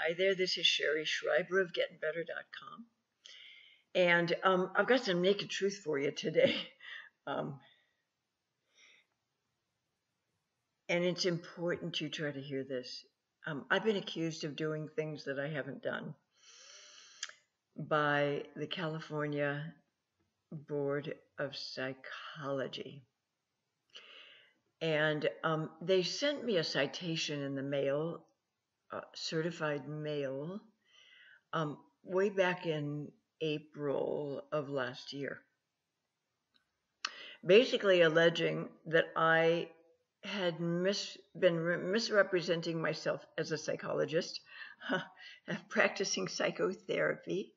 Hi there, this is Shari Schreiber of GettingBetter.com. And I've got some naked truth for you today. Um, and it's important you try to hear this. I've been accused of doing things that I haven't done by the California Board of Psychology. And they sent me a citation in the mail, certified mail, way back in April of last year, basically alleging that I had been misrepresenting myself as a psychologist, practicing psychotherapy,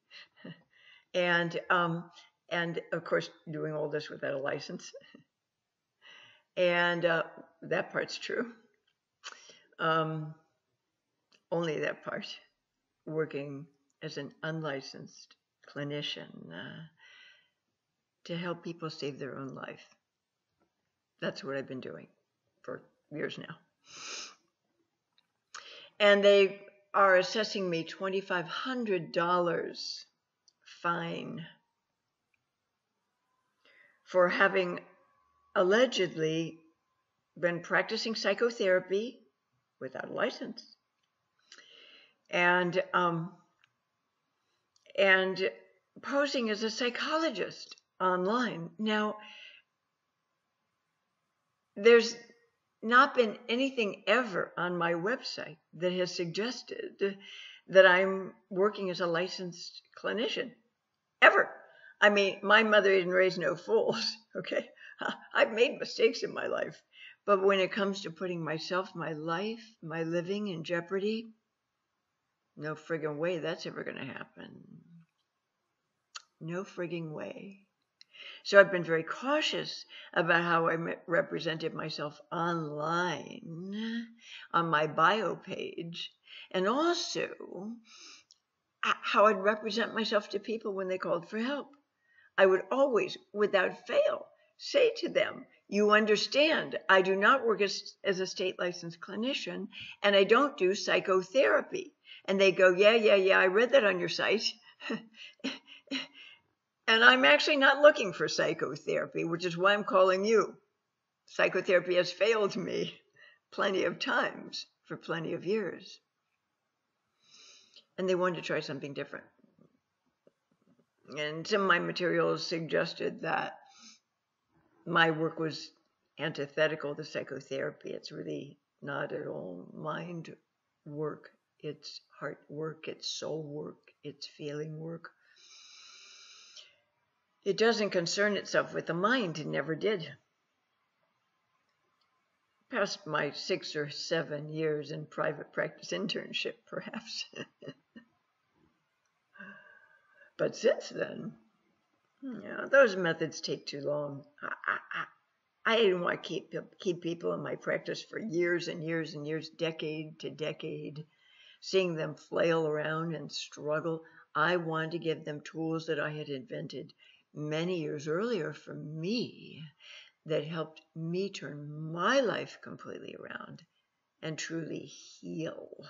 and of course doing all this without a license. And that part's true. Only that part. Working as an unlicensed clinician to help people save their own life. That's what I've been doing for years now. And they are assessing me $2,500 fine for having allegedly been practicing psychotherapy without a license and posing as a psychologist online. Now, there's not been anything ever on my website that has suggested that I'm working as a licensed clinician, ever. I mean, my mother didn't raise no fools, okay? I've made mistakes in my life, but when it comes to putting myself, my life, my living in jeopardy, no friggin' way that's ever gonna happen. No friggin' way. So I've been very cautious about how I represented myself online on my bio page, and also how I'd represent myself to people when they called for help. I would always, without fail, say to them, you understand, I do not work as a state licensed clinician, and I don't do psychotherapy. And they go, yeah, I read that on your site. And I'm actually not looking for psychotherapy, which is why I'm calling you. Psychotherapy has failed me plenty of times for plenty of years. And they wanted to try something different. And some of my materials suggested that my work was antithetical to psychotherapy. It's really not at all mind work. It's heart work, it's soul work, it's feeling work. It doesn't concern itself with the mind. It never did. Past my 6 or 7 years in private practice internship, perhaps. But since then, those methods take too long. I didn't want to keep people in my practice for years and years and years, decade to decade, seeing them flail around and struggle. I wanted to give them tools that I had invented many years earlier for me that helped me turn my life completely around and truly heal.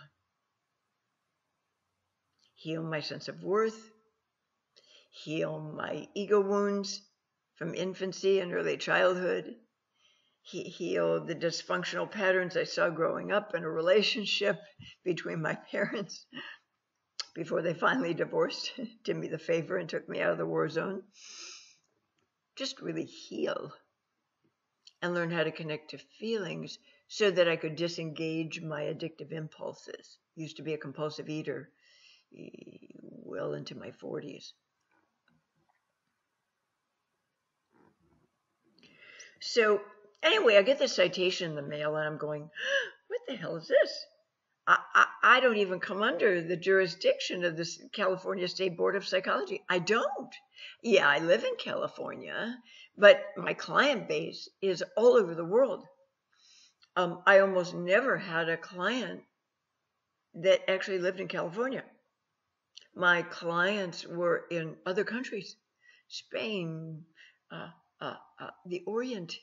Heal my sense of worth, heal my ego wounds from infancy and early childhood, heal the dysfunctional patterns I saw growing up in a relationship between my parents before they finally divorced, did me the favor and took me out of the war zone. Just really heal and learn how to connect to feelings so that I could disengage my addictive impulses. Used to be a compulsive eater well into my 40s. So anyway, I get this citation in the mail and I'm going, what the hell is this? I don't even come under the jurisdiction of the California State Board of Psychology. I don't. Yeah, I live in California, but my client base is all over the world. I almost never had a client that actually lived in California. My clients were in other countries, Spain, the Orient,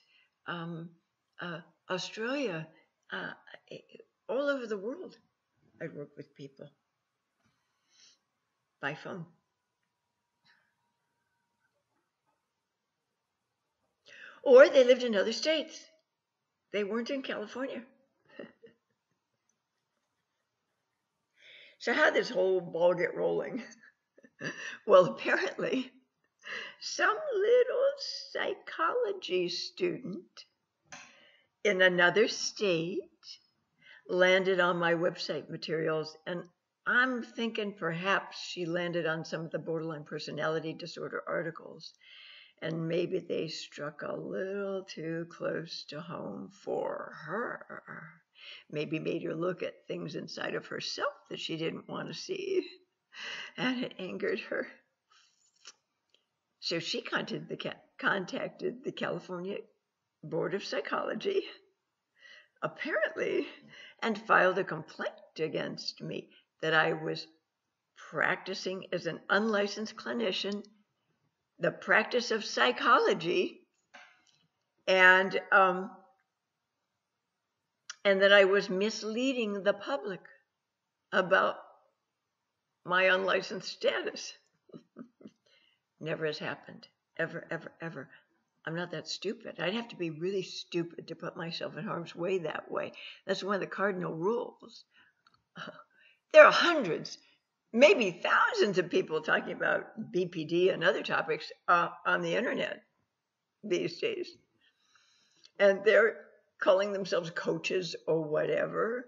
Australia, all over the world. I'd work with people. by phone. Or they lived in other states. They weren't in California. So how did this whole ball get rolling? Well, apparently, some little psychology student in another state landed on my website materials, and I'm thinking perhaps she landed on some of the borderline personality disorder articles, and maybe they struck a little too close to home for her. Maybe made her look at things inside of herself that she didn't want to see, and it angered her. So she contacted the California Board of Psychology, apparently, and filed a complaint against me that I was practicing as an unlicensed clinician, the practice of psychology, and that I was misleading the public about my unlicensed status. Never has happened. Ever, ever, ever. I'm not that stupid. I'd have to be really stupid to put myself in harm's way that way. That's one of the cardinal rules. There are hundreds, maybe thousands of people talking about BPD and other topics on the internet these days. And they're calling themselves coaches or whatever.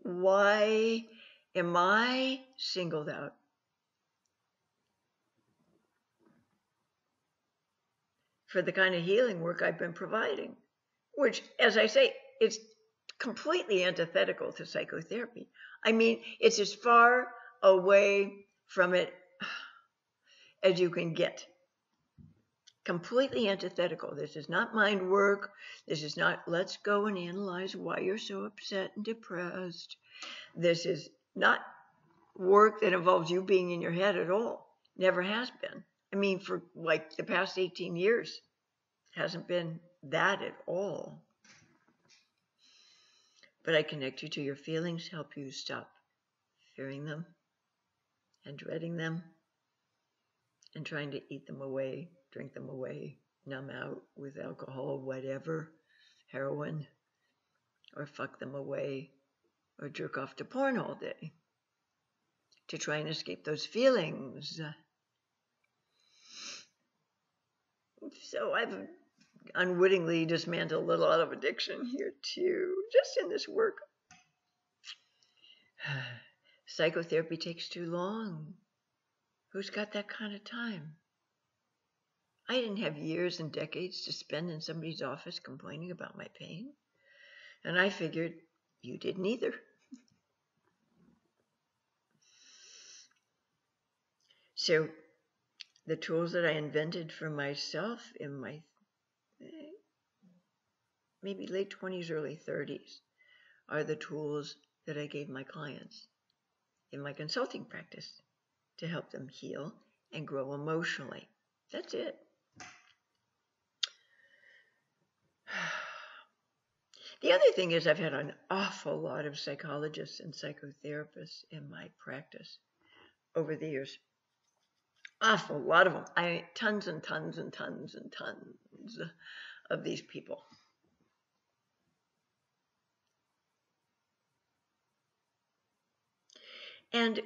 Why am I singled out? For the kind of healing work I've been providing, which, as I say, it's completely antithetical to psychotherapy. I mean, it's as far away from it as you can get. Completely antithetical. This is not mind work. This is not, let's go and analyze why you're so upset and depressed. This is not work that involves you being in your head at all. Never has been. I mean, for like the past 18 years, hasn't been that at all. But I connect you to your feelings, help you stop fearing them and dreading them and trying to eat them away, drink them away, numb out with alcohol, whatever, heroin, or fuck them away, or jerk off to porn all day to try and escape those feelings. So I've unwittingly dismantled a little out of addiction here too, just in this work. Psychotherapy takes too long. Who's got that kind of time? I didn't have years and decades to spend in somebody's office complaining about my pain. And I figured you didn't either. So the tools that I invented for myself in my maybe late 20s, early 30s are the tools that I gave my clients in my consulting practice to help them heal and grow emotionally. That's it. The other thing is I've had an awful lot of psychologists and psychotherapists in my practice over the years. Awful lot of them. Tons and tons and tons and tons of these people. And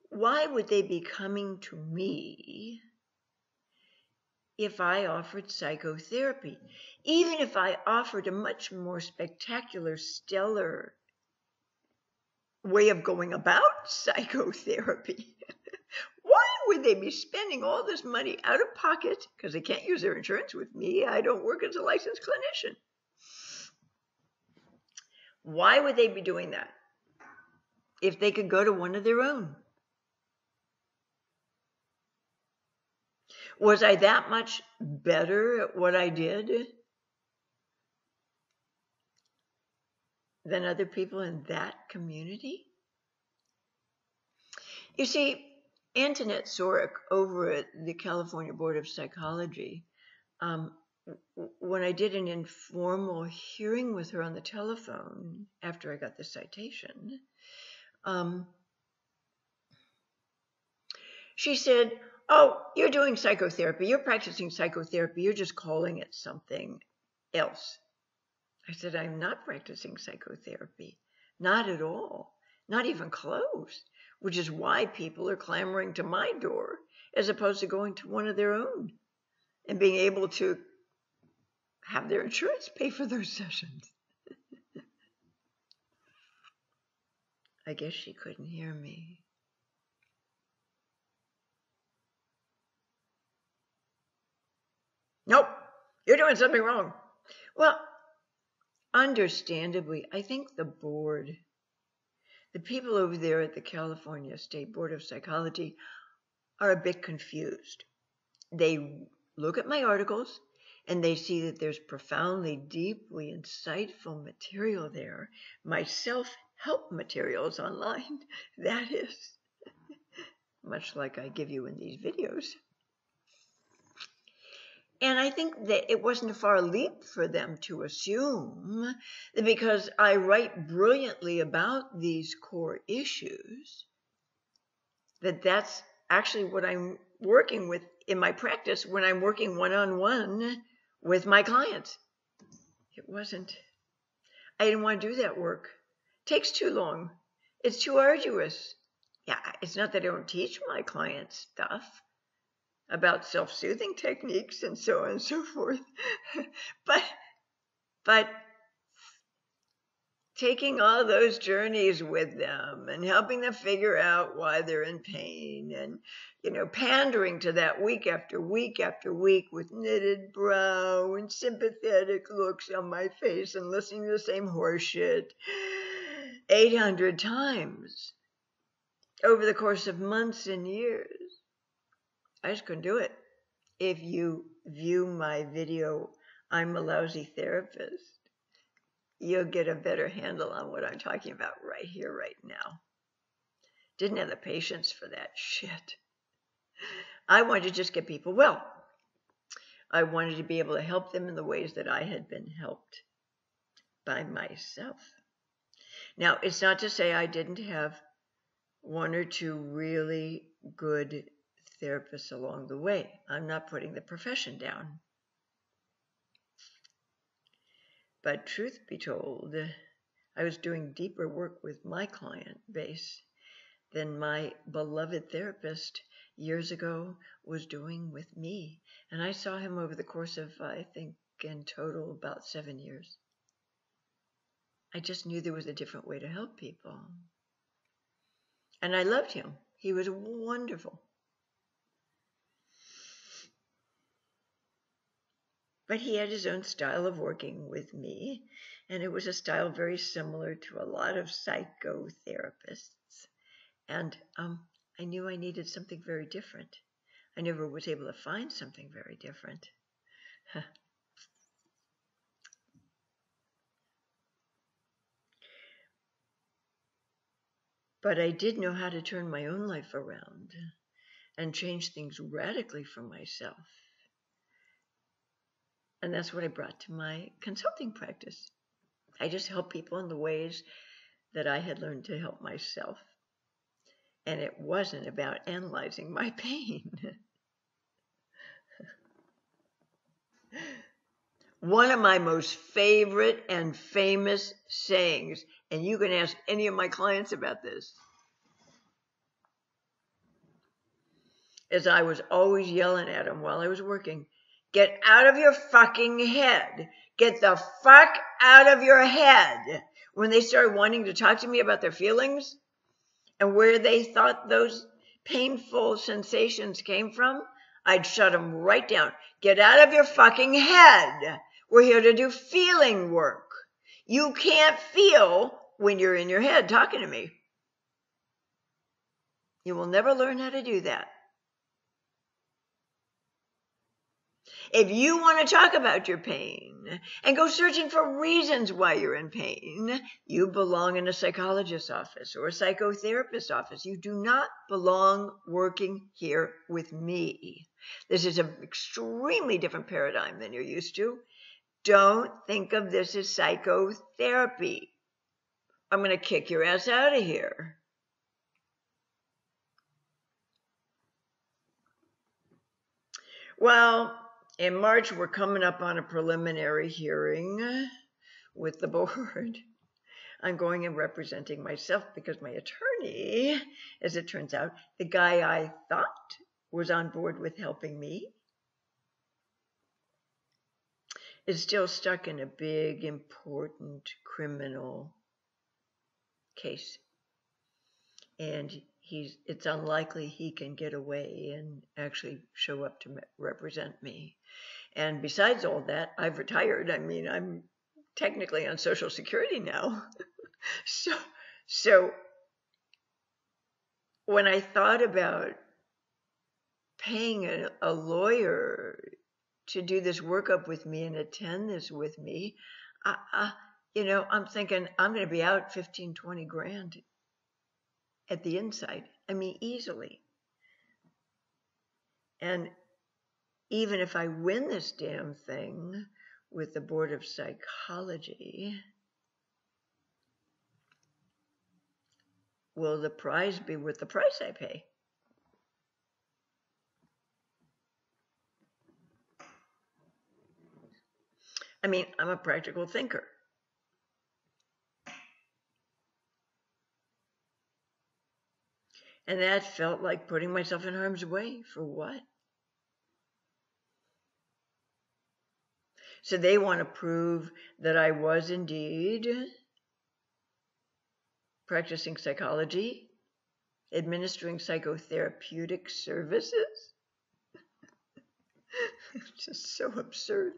why would they be coming to me if I offered psychotherapy? Even if I offered a much more spectacular, stellar way of going about psychotherapy. Why would they be spending all this money out of pocket? Because they can't use their insurance with me. I don't work as a licensed clinician. Why would they be doing that if they could go to one of their own? Was I that much better at what I did than other people in that community? You see, Antoinette Sorek over at the California Board of Psychology when I did an informal hearing with her on the telephone after I got the citation, she said, "Oh, you're doing psychotherapy. You're practicing psychotherapy. You're just calling it something else." I said, "I'm not practicing psychotherapy. Not at all. Not even close," which is why people are clamoring to my door as opposed to going to one of their own and being able to have their insurance pay for those sessions. I guess she couldn't hear me. "Nope, you're doing something wrong." Well, understandably, I think the board, the people over there at the California State Board of Psychology, are a bit confused. They look at my articles and they see that there's profoundly, deeply insightful material there, my self-help materials online, that is, much like I give you in these videos. And I think that it wasn't a far leap for them to assume that because I write brilliantly about these core issues, that that's actually what I'm working with in my practice when I'm working one-on-one with my clients. It wasn't. I didn't want to do that work. It takes too long. It's too arduous. Yeah, it's not that I don't teach my clients stuff about self-soothing techniques and so on and so forth. but taking all those journeys with them and helping them figure out why they're in pain and, pandering to that week after week after week with knitted brow and sympathetic looks on my face and listening to the same horseshit 800 times over the course of months and years. I just couldn't do it. If you view my video, "I'm a Lousy Therapist," you'll get a better handle on what I'm talking about right here, right now. Didn't have the patience for that shit. I wanted to just get people well. I wanted to be able to help them in the ways that I had been helped by myself. Now, it's not to say I didn't have one or two really good therapists along the way. I'm not putting the profession down. But truth be told, I was doing deeper work with my client base than my beloved therapist years ago was doing with me. And I saw him over the course of, I think, in total, about 7 years. I just knew there was a different way to help people. And I loved him. He was wonderful. But he had his own style of working with me, and it was a style very similar to a lot of psychotherapists. And I knew I needed something very different. I never was able to find something very different. But I did know how to turn my own life around and change things radically for myself. And that's what I brought to my consulting practice. I just help people in the ways that I had learned to help myself. And it wasn't about analyzing my pain. One of my most favorite and famous sayings, and you can ask any of my clients about this, is I was always yelling at them while I was working, "Get out of your fucking head. Get the fuck out of your head." When they started wanting to talk to me about their feelings and where they thought those painful sensations came from, I'd shut them right down. "Get out of your fucking head. We're here to do feeling work. You can't feel when you're in your head talking to me. You will never learn how to do that. If you want to talk about your pain and go searching for reasons why you're in pain, you belong in a psychologist's office or a psychotherapist's office. You do not belong working here with me. This is an extremely different paradigm than you're used to. Don't think of this as psychotherapy. I'm going to kick your ass out of here. Well, in March, we're coming up on a preliminary hearing with the board. I'm going and representing myself because my attorney, as it turns out, the guy I thought was on board with helping me, is still stuck in a big, important criminal case. And it's unlikely he can get away and actually show up to represent me. And besides all that, I've retired. I mean, I'm technically on Social Security now. So when I thought about paying a lawyer to do this workup with me and attend this with me, I'm thinking I'm going to be out 15, 20 grand at the inside. I mean, easily. And even if I win this damn thing with the Board of Psychology, will the prize be worth the price I pay? I mean, I'm a practical thinker. And that felt like putting myself in harm's way. For what? So they want to prove that I was indeed practicing psychology, administering psychotherapeutic services. It's just so absurd.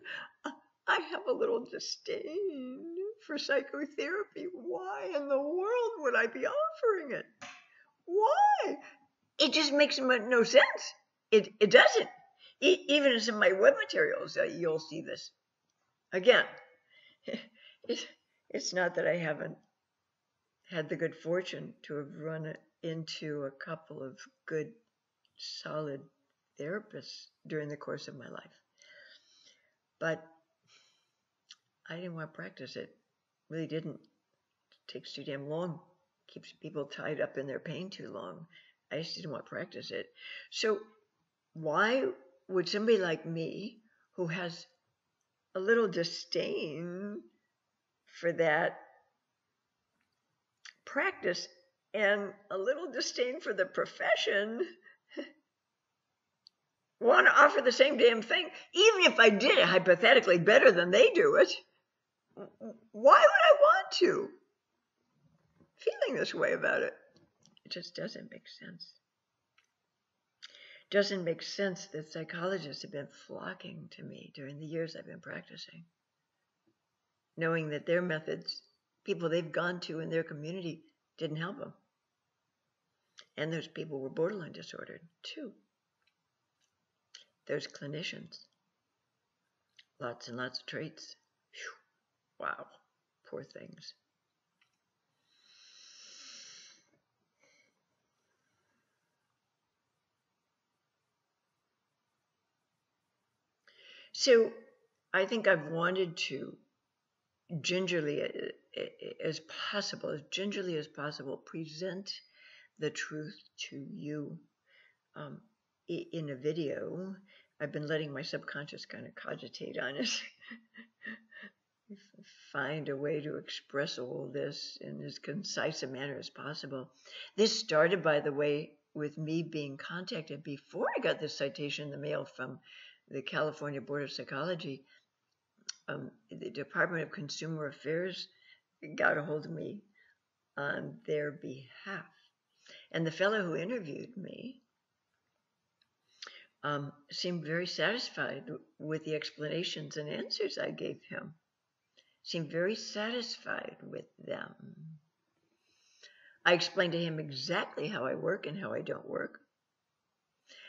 I have a little disdain for psychotherapy. Why in the world would I be offering it? Why? It just makes no sense. It doesn't. Even in some of my web materials, you'll see this. Again, it's not that I haven't had the good fortune to have run into a couple of good, solid therapists during the course of my life. But I didn't want to practice it. Really didn't. It takes too damn long. Keeps people tied up in their pain too long. I just didn't want to practice it. So why would somebody like me, who has a little disdain for that practice and a little disdain for the profession, want to offer the same damn thing, even if I did it hypothetically better than they do it? Why would I want to? Feeling this way about it. It just doesn't make sense. Doesn't make sense that psychologists have been flocking to me during the years I've been practicing, knowing that their methods, people they've gone to in their community, didn't help them. And those people were borderline disordered too. Those clinicians, lots and lots of traits. Whew. Wow, poor things. So I think I've wanted to gingerly as possible, present the truth to you in a video. I've been letting my subconscious kind of cogitate on it, find a way to express all this in as concise a manner as possible. This started, by the way, with me being contacted before I got this citation in the mail from the California Board of Psychology. The Department of Consumer Affairs got a hold of me on their behalf. And the fellow who interviewed me seemed very satisfied with the explanations and answers I gave him. Seemed very satisfied with them. I explained to him exactly how I work and how I don't work.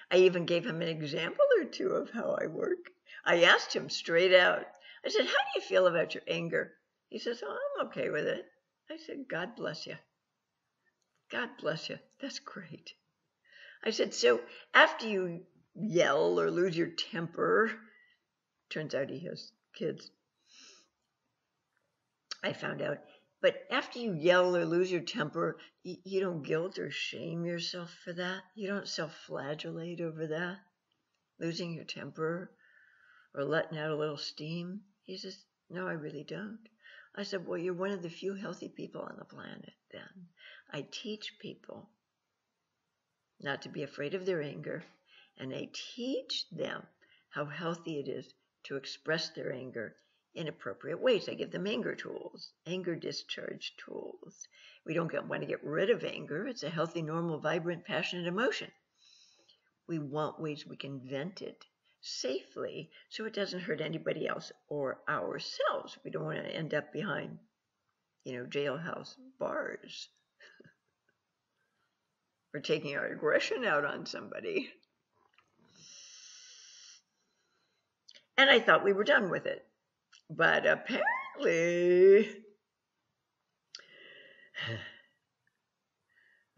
I even gave him an example or two of how I work. I asked him straight out. I said, how do you feel about your anger? He says, oh, I'm okay with it. I said, God bless you. God bless you. That's great. I said, so after you yell or lose your temper, turns out he has kids, I found out, but after you yell or lose your temper, you don't guilt or shame yourself for that. You don't self-flagellate over that, losing your temper or letting out a little steam. He says, no, I really don't. I said, well, you're one of the few healthy people on the planet then. I teach people not to be afraid of their anger, and I teach them how healthy it is to express their anger in appropriate ways. I give them anger tools, anger discharge tools. We don't want to get rid of anger. It's a healthy, normal, vibrant, passionate emotion. We want ways we can vent it safely so it doesn't hurt anybody else or ourselves. We don't want to end up behind, jailhouse bars or taking our aggression out on somebody. And I thought we were done with it. But apparently,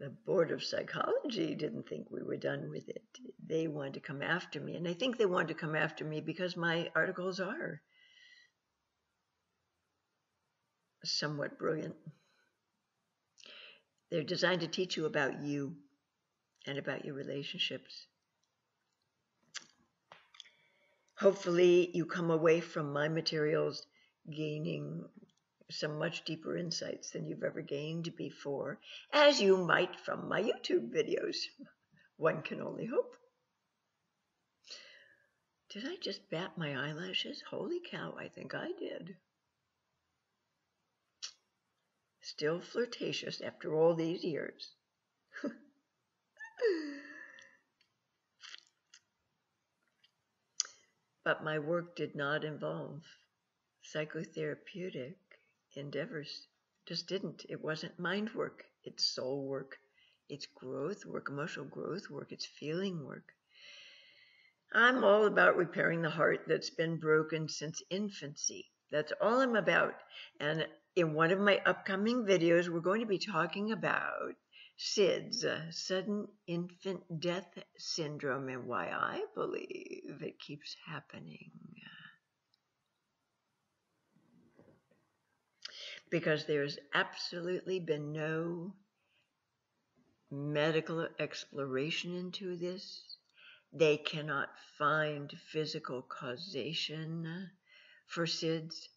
the Board of Psychology didn't think we were done with it. They wanted to come after me. And I think they wanted to come after me because my articles are somewhat brilliant. They're designed to teach you about you and about your relationships. Hopefully, you come away from my materials gaining some much deeper insights than you've ever gained before, as you might from my YouTube videos. One can only hope. Did I just bat my eyelashes? Holy cow, I think I did. Still flirtatious after all these years. But my work did not involve psychotherapeutic endeavors. Just didn't. It wasn't mind work. It's soul work. It's growth work, emotional growth work. It's feeling work. I'm all about repairing the heart that's been broken since infancy. That's all I'm about. And in one of my upcoming videos, we're going to be talking about SIDS, sudden infant death syndrome, and why I believe it keeps happening. Because there's absolutely been no medical exploration into this. They cannot find physical causation for SIDS.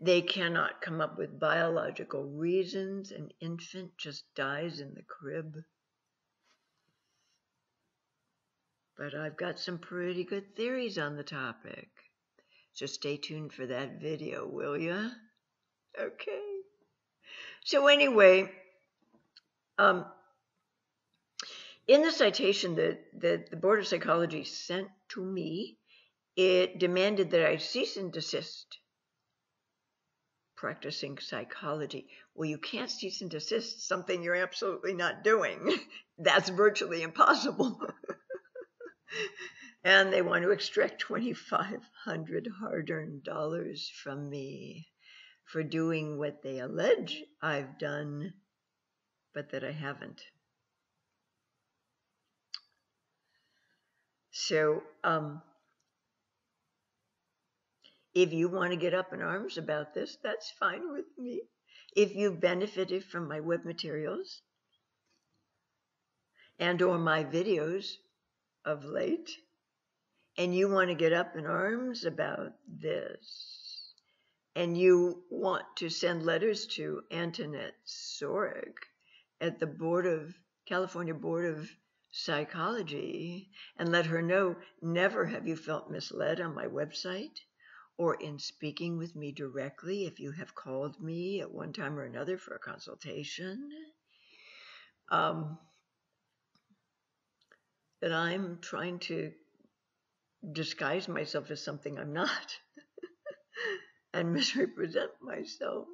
They cannot come up with biological reasons an infant just dies in the crib. But I've got some pretty good theories on the topic. So stay tuned for that video, will ya? Okay. So anyway, in the citation that the Board of Psychology sent to me, it demanded that I cease and desist practicing psychology. Well, you can't cease and desist something you're absolutely not doing. That's virtually impossible. And they want to extract $2,500 hard-earned dollars from me for doing what they allege I've done, but that I haven't. So, if you want to get up in arms about this, that's fine with me. If you've benefited from my web materials and or my videos of late, and you want to get up in arms about this, and you want to send letters to Antoinette Sorek at the California Board of Psychology and let her know, never have you felt misled on my website or in speaking with me directly if you have called me at one time or another for a consultation, that I'm trying to disguise myself as something I'm not and misrepresent myself.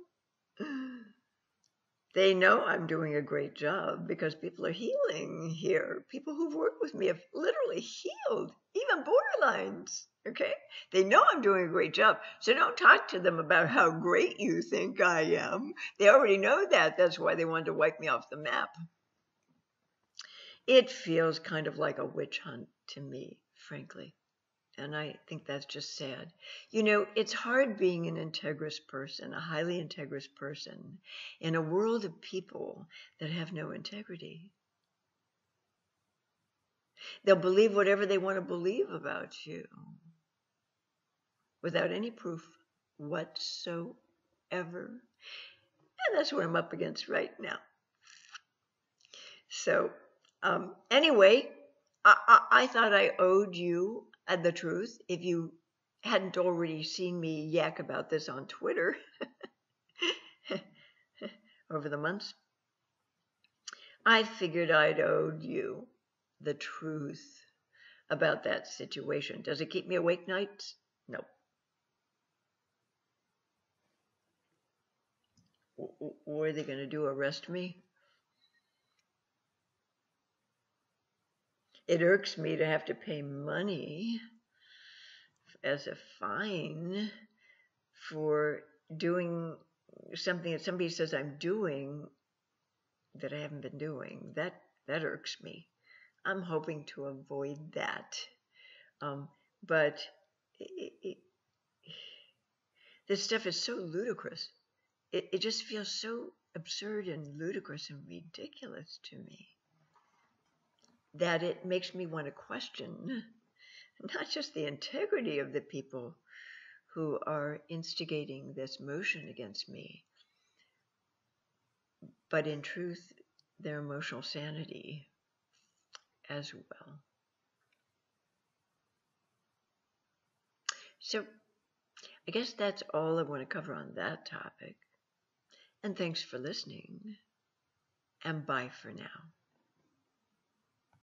They know I'm doing a great job because people are healing here. People who've worked with me have literally healed, even borderlines. Okay? They know I'm doing a great job. So don't talk to them about how great you think I am. They already know that. That's why they wanted to wipe me off the map. It feels kind of like a witch hunt to me, frankly. And I think that's just sad. You know, it's hard being an integrous person, a highly integrous person, in a world of people that have no integrity. They'll believe whatever they want to believe about you without any proof whatsoever. And that's what I'm up against right now. So, anyway, I thought I owed you the truth. If you hadn't already seen me yak about this on Twitter over the months, I figured I'd owed you the truth about that situation. Does it keep me awake nights? No. What are they going to do? Arrest me? It irks me to have to pay money as a fine for doing something that somebody says I'm doing that I haven't been doing. That irks me. I'm hoping to avoid that. But this stuff is so ludicrous. It just feels so absurd and ludicrous and ridiculous to me that it makes me want to question not just the integrity of the people who are instigating this motion against me, but in truth, their emotional sanity as well. So I guess that's all I want to cover on that topic. And thanks for listening. And bye for now.